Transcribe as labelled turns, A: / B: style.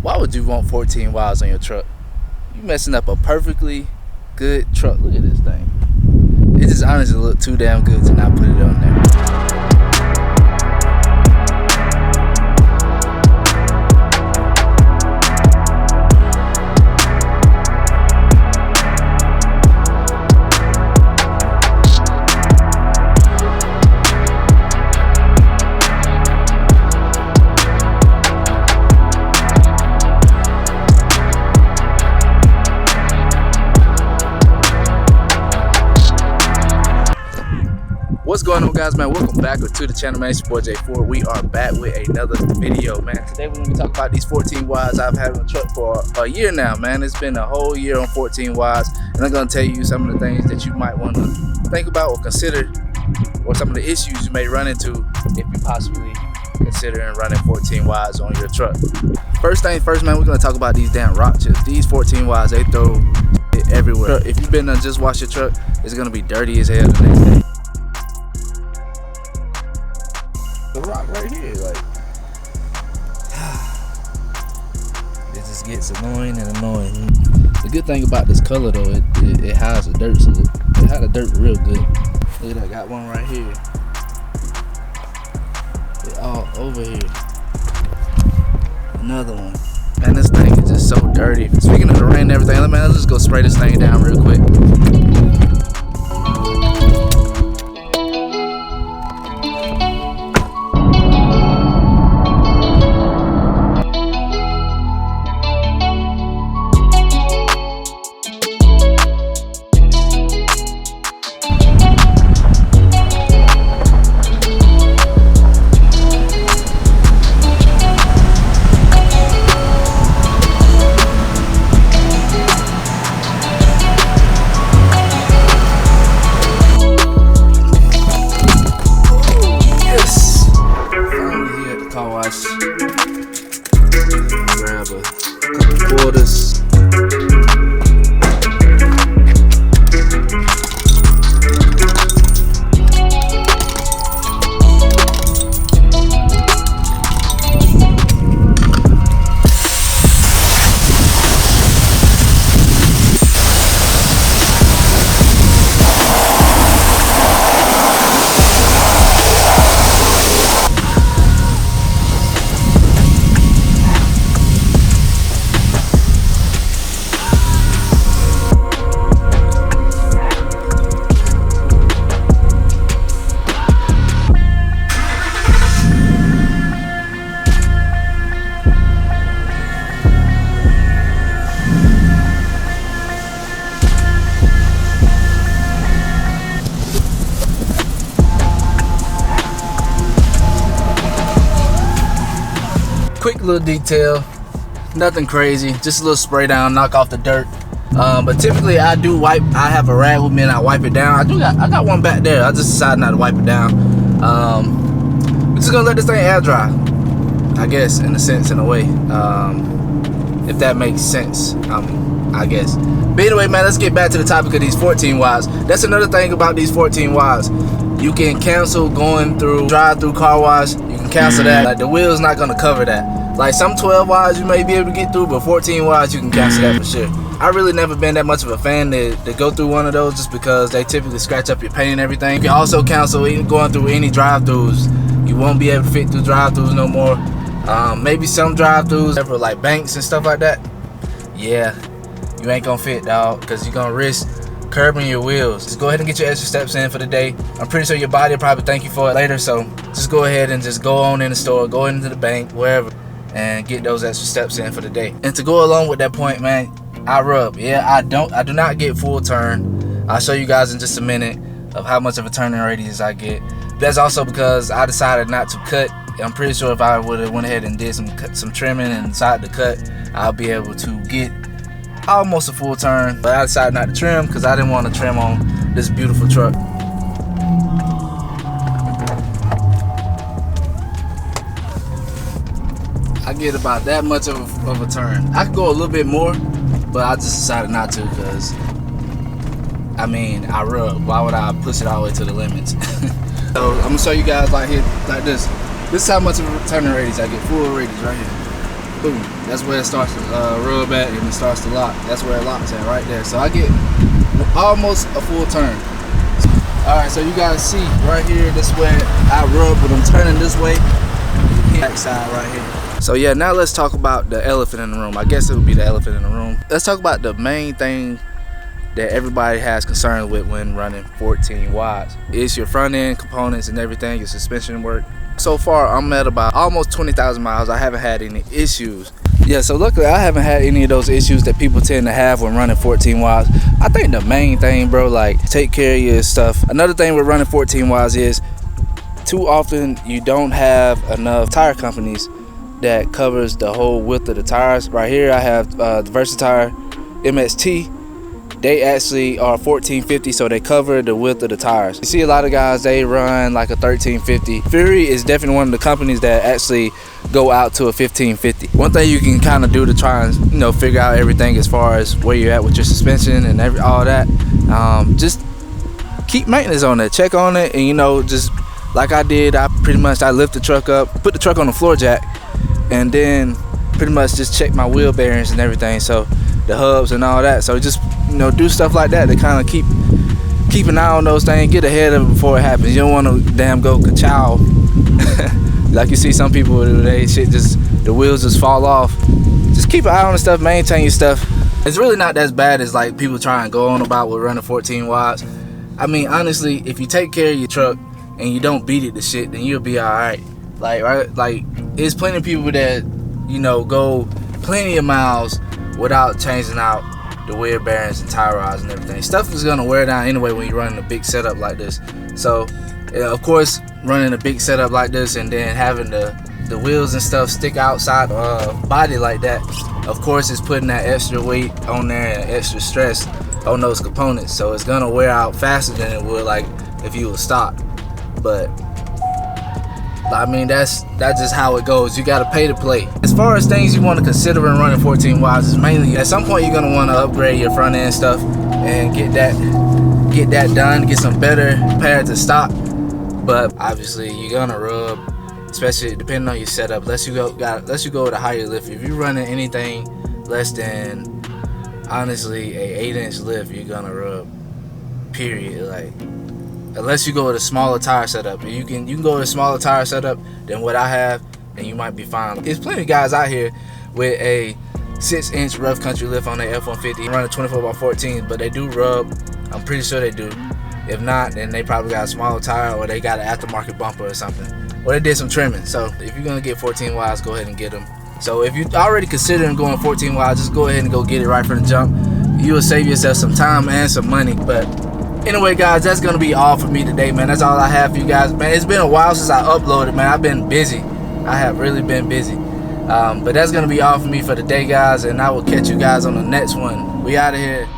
A: Why would you want 14 wires on your truck? You messing up a perfectly good truck. Look at this thing. It just honestly look too damn good to not put it on there. What's going on, guys, man? Welcome back to the channel, man. It's your boy J4. We are back with another video, man. Today we're going to be talking about these 14 wires I've had on the truck for a year now, man. It's been a whole year on 14 wires, and I'm going to tell you some of the things that you might want to think about or consider, or some of the issues you may run into if you possibly considering running 14 wires on your truck. First thing first, man, we're going to talk about these damn rock chips. These 14 wires, they throw it everywhere. If you've been to just wash your truck, it's going to be dirty as hell the next day. The rock right here, like, it just gets annoying and annoying. The good thing about this color though, it hides the dirt, so it hides the dirt real good. Look at that, got one right here. It all over here. Another one. Man, this thing is just so dirty. Speaking of the rain and everything, man, let's just go spray this thing down real quick. Grab a couple quarters. Quick little detail, nothing crazy, just a little spray down, knock off the dirt. But typically I do wipe. I have a rag with me and I wipe it down. I got one back there. I just decided not to wipe it down. We're just gonna let this thing air dry, I guess, in a way, if that makes sense. I guess. But anyway, man, let's get back to the topic of these 14 wires. That's another thing about these 14 wires. You can cancel going through drive-through car wash. You can cancel that. Like, the wheel's not gonna cover that. Like, some 12 wires you may be able to get through, but 14 wires you can cancel that for sure. I really never been that much of a fan to go through one of those, just because they typically scratch up your paint and everything. You can also cancel going through any drive-throughs. You won't be able to fit through drive-throughs no more. Maybe some drive-throughs, like banks and stuff like that. Yeah, you ain't gonna fit, dog, because you're gonna risk curbing your wheels. Just go ahead and get your extra steps in for the day. I'm pretty sure your body will probably thank you for it later, so just go ahead and just go on in the store, go into the bank, wherever, and get those extra steps in for the day. And to go along with that point, man, I rub. Yeah, I do not get full turn. I'll show you guys in just a minute of how much of a turning radius I get. That's also because I decided not to cut. I'm pretty sure if I would have went ahead and did some trimming and decided to cut, I'll be able to get almost a full turn. But I decided not to trim because I didn't want to trim on this beautiful truck. I get about that much of a turn. I could go a little bit more, but I just decided not to because, I mean, I rub. Why would I push it all the way to the limits? So I'm gonna show you guys like here, like this. This is how much of a turning radius I get. Full radius right here. boom, that's where it starts to rub at, and it starts to lock. That's where it locks at, right there. So I get almost a full turn. Alright, so you guys see right here, this way I rub when I'm turning this way. Back side right here. So yeah, now let's talk about the elephant in the room. I guess it would be the elephant in the room. Let's talk about the main thing that everybody has concerns with when running 14 watts. It's your front end components and everything, your suspension work. So far, I'm at about almost 20,000 miles. I haven't had any issues. Yeah, so luckily I haven't had any of those issues that people tend to have when running 14 watts. I think the main thing, bro, like take care of your stuff. Another thing with running 14 watts is too often you don't have enough tire companies that covers the whole width of the tires. Right here I have the Versatire MXT. They actually are 1450, so they cover the width of the tires. You see a lot of guys, they run like a 1350. Fury is definitely one of the companies that actually go out to a 1550. One thing you can kind of do to try and, you know, figure out everything as far as where you're at with your suspension and all that, just keep maintenance on it, check on it, and you know, just like I did, I lift the truck up, put the truck on the floor jack, and then pretty much just check my wheel bearings and everything, so the hubs and all that. So just, you know, do stuff like that to kind of keep an eye on those things, get ahead of it before it happens. You don't want to damn go ka-chow. Like you see some people do, they shit just, the wheels just fall off. Just keep an eye on the stuff, maintain your stuff. It's really not as bad as like people try and go on about with running 14 watts. I mean, honestly, if you take care of your truck and you don't beat it to shit, then you'll be all right. Like, right? Like, there's plenty of people that, you know, go plenty of miles without changing out the wheel bearings and tire rods and everything. Stuff is gonna wear down anyway when you're running a big setup like this. So, of course, running a big setup like this and then having the wheels and stuff stick outside the body like that, of course, it's putting that extra weight on there and extra stress on those components. So it's gonna wear out faster than it would like if you would stop. But I mean, that's just how it goes. You gotta pay to play. As far as things you want to consider when running 14 watts, is mainly at some point you're gonna want to upgrade your front end stuff and get that done, get some better paired to stock. But obviously you're gonna rub, especially depending on your setup. Unless you go with a higher lift. If you're running anything less than, honestly, a 8-inch lift, you're gonna rub. Period. Like, unless you go with a smaller tire setup. You can go with a smaller tire setup than what I have, and you might be fine. There's plenty of guys out here with a 6-inch rough country lift on their F150 running 24x14, but they do rub. I'm pretty sure they do. If not, then they probably got a smaller tire, or they got an aftermarket bumper or something, or they did some trimming. So if you're gonna get 14 watts, go ahead and get them. So if you're already considering going 14 watts, just go ahead and go get it right from the jump. You will save yourself some time and some money. But anyway, guys, that's gonna be all for me today, man. That's all I have for you guys, man. It's been a while since I uploaded, man. I've been busy. I have really been busy. But that's gonna be all for me for today, guys, and I will catch you guys on the next one. We out of here.